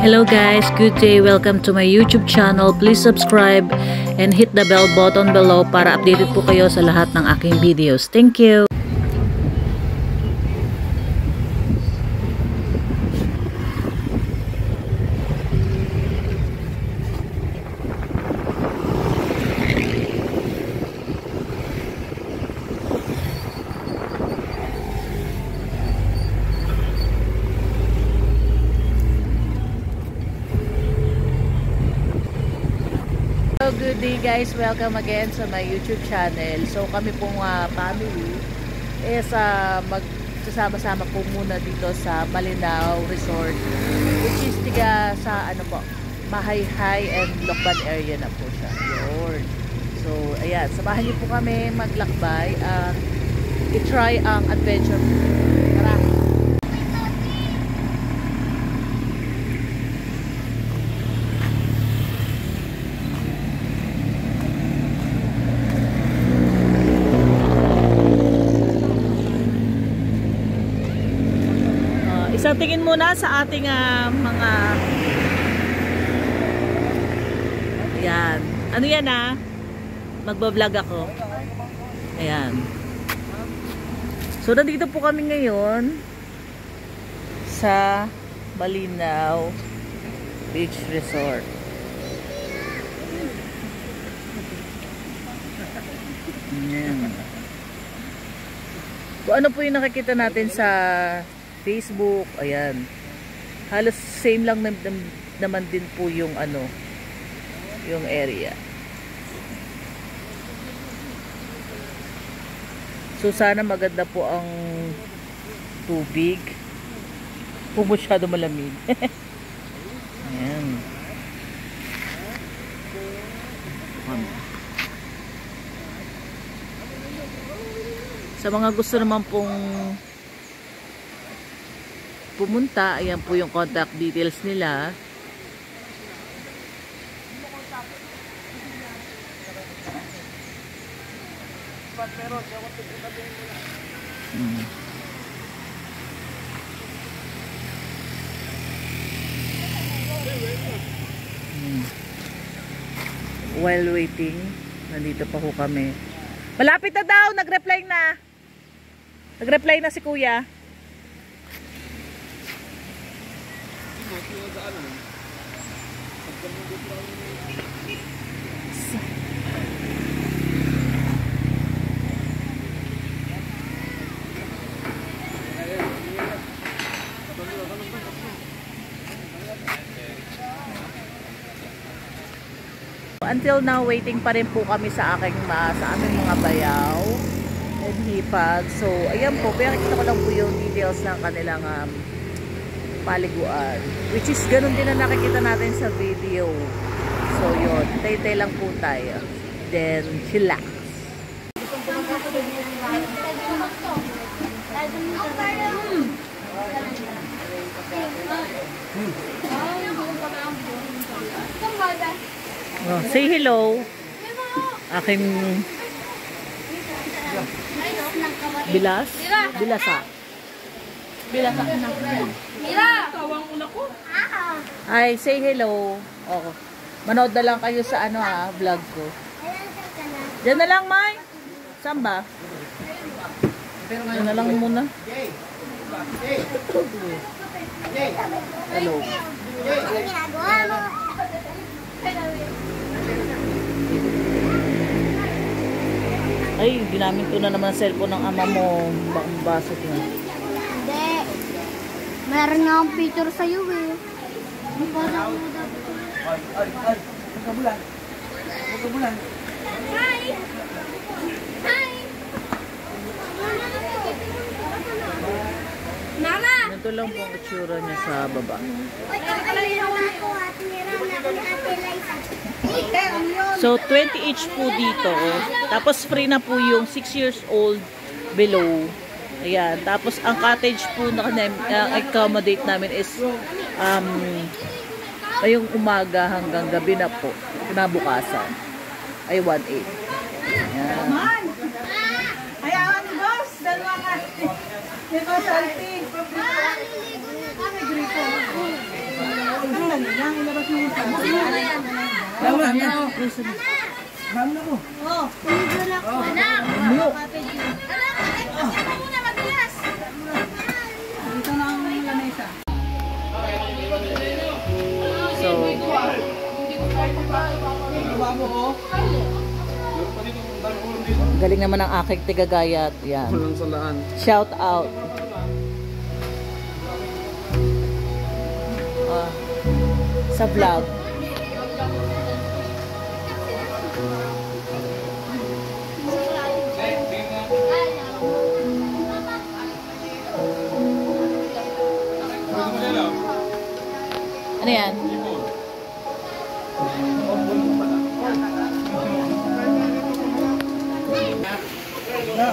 Hello guys, good day. Welcome to my YouTube channel. Please subscribe and hit the bell button below para updated po kayo sa lahat ng aking videos. Thank you. Good day guys, welcome again sa my YouTube channel. So kami pong family is magsasama-sama po muna dito sa Malinao Resort, which is tiga sa ano po, Mahayhay and Lokban area na po siya. Yun. So ayan, samahan niyo po kami maglakbay at i-try ang adventure. Tara! Isang tingin muna sa ating mga ayan. Ano yan magbablog ako. Ayan. So nandito po kami ngayon sa Malinao Beach Resort. Ayan. Kung ano po yung nakikita natin sa Facebook, ayan. Halos same lang naman din po yung yung area. So sana maganda po ang tubig. Kung masyado malamig. Ayan. Sa mga gusto naman pong pumunta, ayan po yung contact details nila. While waiting, nandito pa ho kami. Malapit na daw, nag-reply na. Nag-reply na si Kuya. Until now, waiting pa rin po kami sa aming mga bayaw and hipag. So, ayan po, kaya nakita ko lang po yung details ng kanilang paliguan, which is ganun din na nakikita natin sa video. So yun, tay-tay lang po tayo, then chillax. Say hello aking Bilasa. Ay, say hello. Oh. Manood na lang kayo sa vlog ko. Diyan na lang, May. Saan ba? Diyan na lang muna. Hello. Ay, ginamit ko na naman cellphone ng ama mo. Bakit na? Hindi. Meron nga akong picture sa'yo eh. Magkabulan. Magkabulan. Hi! Hi! Mama! Ito lang po ang itsura niya sa baba. So, 20 each po dito. Tapos free na po yung 6 years old below. Ayan. Tapos ang cottage po na accommodate namin is ngayong umaga hanggang gabi na po. Kinabukasan. Ay 1.8. Ayan. Hayaan ni boss. Dalawa ka. Ni boss Alpi. May gripo. Dali lang, ilabas mo yung sabon. Tama na. Ham na ko. Oh. Anak! Dito na ang lamesa. So, galing naman ang aking tigagayat. Yan. Walang salaan. Shout out. Sa vlog. Ano yan?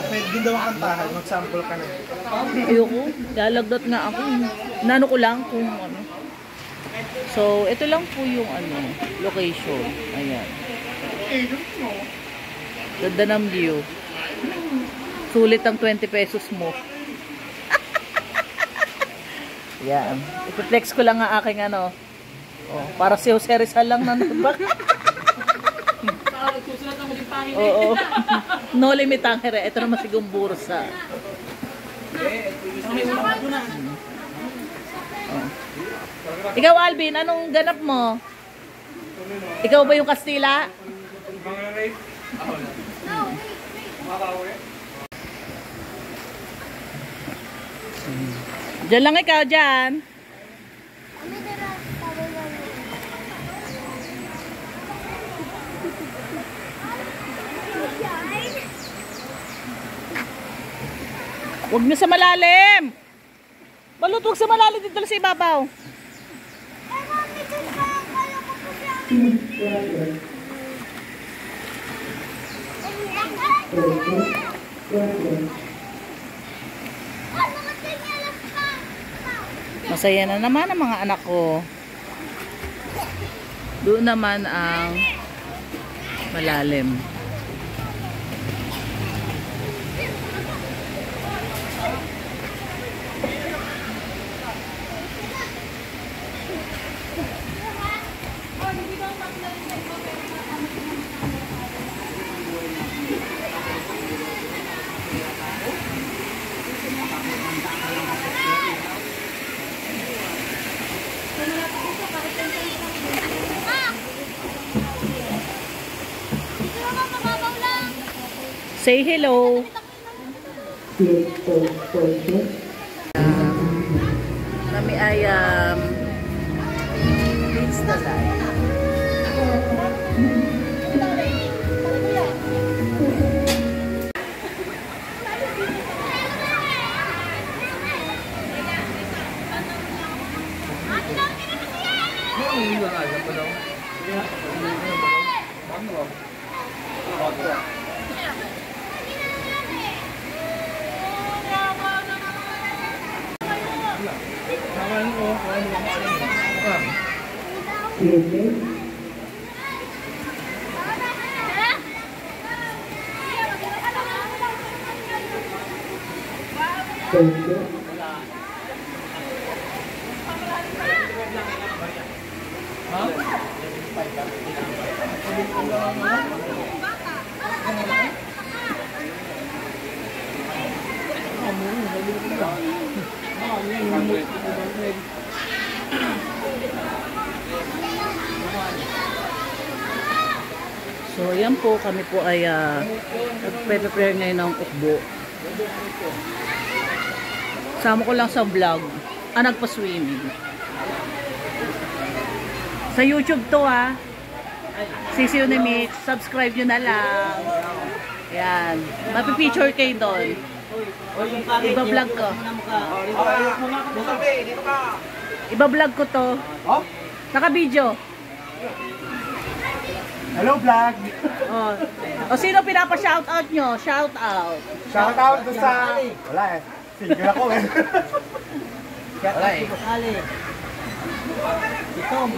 Pwede din daw ang kantahan. Mag-sample ka na. Ayoko. Lalagdat nga ako. Nano ko lang kung ano. So, ito lang po yung ano, location. Ayan. Ganda ng view. Sulit ang 20 pesos mo. Yan. Ipiflex ko lang ang aking ano. Oh, para si Jose Rizal lang nanubak. Oo. No limit ang here. Ito naman sigong bursa. Oh. Ikaw, Alvin, anong ganap mo? Ikaw ba yung Kastila? Diyan lang ikaw, dyan. Huwag niyo sa malalim. Balot, huwag sa malalim dito sa ibabaw. Masaya na naman ang mga anak ko. Doon naman ang malalim. Say hello. Kami ay Prince Dalai. So, yan po, kami po ay nag-prepare ngayon ng ukbo. Sama ko lang sa vlog. Nagpa-swimming. Sa YouTube to Sisiyo ni Mitch. Subscribe nyo na lang. Yan. Mapipicture kayo doon. Iba-vlog ko. Iba-vlog ko to. Naka-video. Hello vlog! O sino pinapa-shoutout nyo? Shoutout. Shoutout doon sa... Wala eh. Single ako eh. Wala eh. Itom.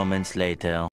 moments later.